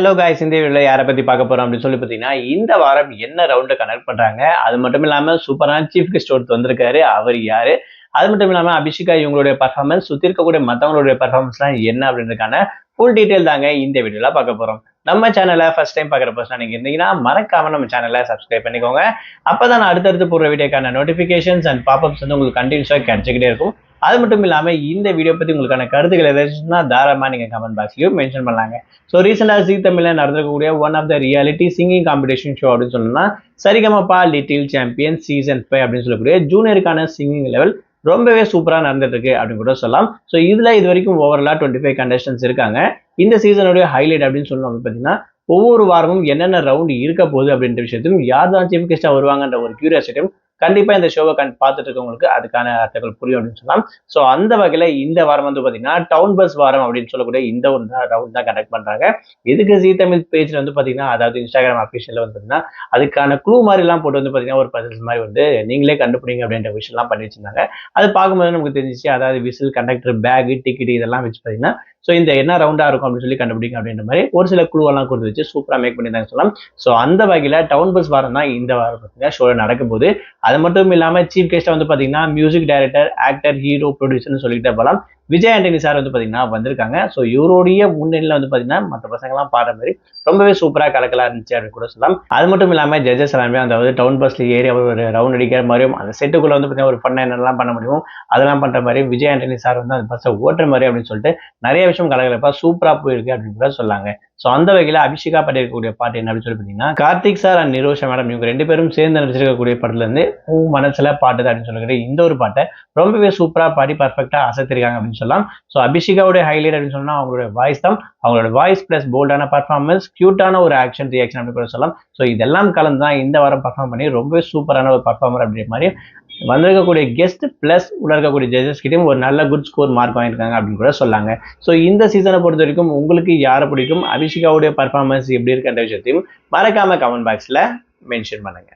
Hello guys, இந்த வீடியோல யாரை பத்தி பார்க்க போறோம் அப்படின்னு சொல்லி பார்த்தீங்கன்னா, இந்த வாரம் என்ன ரவுண்டை கனெக்ட் பண்றாங்க, அது மட்டும் இல்லாம சூப்பரான சீஃப் கெஸ்ட் ஒருத்தர் வந்திருக்காரு. அவர் யாரு, அது மட்டும் இல்லாம அபிஷிகா இவங்களுடைய பர்ஃபார்மன்ஸ், சுத்தி இருக்கக்கூடிய மற்றவங்களுடைய பர்ஃபார்மன்ஸ்லாம் என்ன அப்படின்றதுக்கான ஃபுல் டீடைல் தாங்க இந்த வீடியோல பார்க்க போறோம். நம்ம சேனலை ஃபர்ஸ்ட் டைம் பார்க்குற பர்சன் நீங்க இருந்தீங்கன்னா மறக்காம நம்ம சேனலை சப்ஸ்கிரைப் பண்ணிக்கோங்க. அப்பதான் நான் அடுத்தடுத்து போடுற வீடியோக்கான நோட்டிபிகேஷன்ஸ் அண்ட் பாப்அப்ஸ் வந்து உங்களுக்கு கண்டினியூஸாக கிடைச்சிக்கிட்டே இருக்கும். அது மட்டும் இல்லாம இந்த வீடியோ பத்தி உங்களுக்கான கருத்துக்கள் ஏதாச்சும்னா தாராளமா நீங்க கமெண்ட் பாக்ஸ்லயும் மென்ஷன் பண்ணலாங்க. ஸோ ரீசெண்டாக ஜீ தமிழ்ல நடந்திருக்கக்கூடிய one of the reality singing competition show அப்படின்னு சொல்லணும்னா சரிகமபா லிட்டில் சாம்பியன் சீசன் 5 அப்படின்னு சொல்லக்கூடிய ஜூனியருக்கான சிங்கிங் லெவல் ரொம்பவே சூப்பரா நடந்துட்டு இருக்கு அப்படின்னு கூட சொல்லலாம். ஸோ இதுல இது வரைக்கும் ஓவரலா 25 கண்டஸ்டன்ஸ் இருக்காங்க. இந்த சீசனுடைய ஹைலைட் அப்படின்னு சொல்லணும் பார்த்தீங்கன்னா, ஒவ்வொரு வாரமும் என்னென்ன ரவுண்ட் இருக்க போகுது அப்படின்ற விஷயத்தையும் யார் தான் சீஃப் கெஸ்டா வருவாங்கன்ற ஒரு கியூரியாசிட்டியும் கண்டிப்பா இந்த ஷோவை பார்த்துட்டு இருக்கவங்களுக்கு அதுக்கான அர்த்தங்கள் புரியும் அப்படின்னு சொல்லலாம். ஸோ அந்த வகையில இந்த வாரம் வந்து பாத்தீங்கன்னா டவுன் பஸ் வாரம் அப்படின்னு சொல்லக்கூடிய இந்த ஒரு ரவுண்ட் தான் கண்டக்ட் பண்றாங்க. இதுக்கு ஜீ தமிழ் பேஜ்ல வந்து பாத்தீங்கன்னா, அதாவது இன்ஸ்டாகிராம் அபிஷியல்ல வந்து பாத்தீங்கன்னா அதுக்கான க்ளூ மாதிரி எல்லாம் போட்டு வந்து பாத்தீங்கன்னா ஒரு பசில்ஸ் மாதிரி வந்து நீங்களே கண்டுபிடிங்க அப்படின்ற விஷயம் எல்லாம் பண்ணி வச்சிருந்தாங்க. அது பார்க்கும்போது நமக்கு தெரிஞ்சிச்சு, அதாவது விசில், கண்டக்டர், பேக், டிக்கெட் இதெல்லாம் வச்சு பாத்தீங்கன்னா ஸோ இந்த என்ன ரவுண்டா இருக்கும் அப்படின்னு சொல்லி கண்டுபிடிங்க அப்படின்ற மாதிரி ஒரு சில க்ளூ எல்லாம் கொடுத்து வச்சு சூப்பரா மேக் பண்ணியிருந்தாங்க சொல்லலாம். ஸோ அந்த வகையில டவுன் பஸ் வாரம் தான் இந்த வாரம் பார்த்தீங்கன்னா ஷோ நடக்கும் போது. அது மட்டும் இல்லாம சீஃப் கெஸ்டா வந்து பாத்தீங்கன்னா மியூசிக் டைரக்டர், ஆக்டர், ஹீரோ, ப்ரொடியூசர்னு சொல்லிட்டே போகலாம். விஜய் ஆண்டனி சார் வந்து பாத்தீங்கன்னா வந்திருக்காங்க. ஸோ இவருடைய முன்னிலையில வந்து பாத்தீங்கன்னா மற்ற பசங்கள்லாம் பாடுற மாதிரி ரொம்பவே சூப்பரா கலக்கலா இருந்துச்சு அப்படின்னு கூட சொல்லலாம். அது மட்டும் இல்லாம ஜட்ஜஸ் எல்லாமே அதாவது டவுன் பஸ்ல ஏறி ஒரு ரவுண்ட் அடிக்கிற மாதிரியும் அந்த செட்டுக்குள்ள வந்து பாத்தீங்கன்னா ஒரு பண்ண என்னெல்லாம் பண்ண முடியும் அதெல்லாம் பண்ற மாதிரி விஜய் ஆண்டனி சார் வந்து அந்த பஸ்ஸை ஓட்டுற மாதிரி அப்படின்னு சொல்லிட்டு நிறைய விஷயம் கலகலப்பா சூப்பரா போயிருக்கு அப்படின்னு கூட சொல்லாங்க. ஸோ அந்த வகையில அபிஷிகா பண்ணிருக்கக்கூடிய பாட்டு என்ன அப்படின்னு சொல்லி பார்த்தீங்கன்னா, Karthik sir and Nirosha madam இவங்க 2 பேரும் சேர்ந்து நடிச்சிருக்கக்கூடிய படத்துல இருந்து மனசுல பாட்டு அப்படின்னு சொல்லக்கூடிய இந்த ஒரு பாட்டை ரொம்பவே சூப்பரா பாடி பர்ஃபெக்டா அசத்திருக்காங்க அப்படின்னு சொல்லலாம். ஸோ அபிஷிகாவுடைய ஹைலைட் அப்படின்னு சொன்னா அவங்களுடைய வாய்ஸ் தான். அவங்களோட வாய்ஸ் பிளஸ் போல்டான பர்ஃபார்மன்ஸ், கியூட்டான ஒரு ஆக்ஷன் ரியாக்ஷன் அப்படின்னு கூட சொல்லலாம். ஸோ இதெல்லாம் கலந்து தான் இந்த வாரம் பர்ஃபார்ம் பண்ணி ரொம்பவே சூப்பரான ஒரு பர்ஃபார்மர் அப்படின்ற மாதிரி வந்திருக்கக்கூடிய கெஸ்ட் பிளஸ் உள்ள இருக்கக்கூடிய ஜட்ஜஸ் கிட்டையும் ஒரு நல்ல குட் ஸ்கோர் மார்க் வாங்கியிருக்காங்க அப்படின்னு கூட சொல்லாங்க. ஸோ இந்த சீசனை பொறுத்த வரைக்கும் உங்களுக்கு யாரை பிடிக்கும், அபிஷிகாவுடைய பர்ஃபார்மன்ஸ் எப்படி இருக்குன்ற விஷயத்தையும் மறக்காம கமெண்ட் பாக்ஸ்ல மென்ஷன் பண்ணுங்க.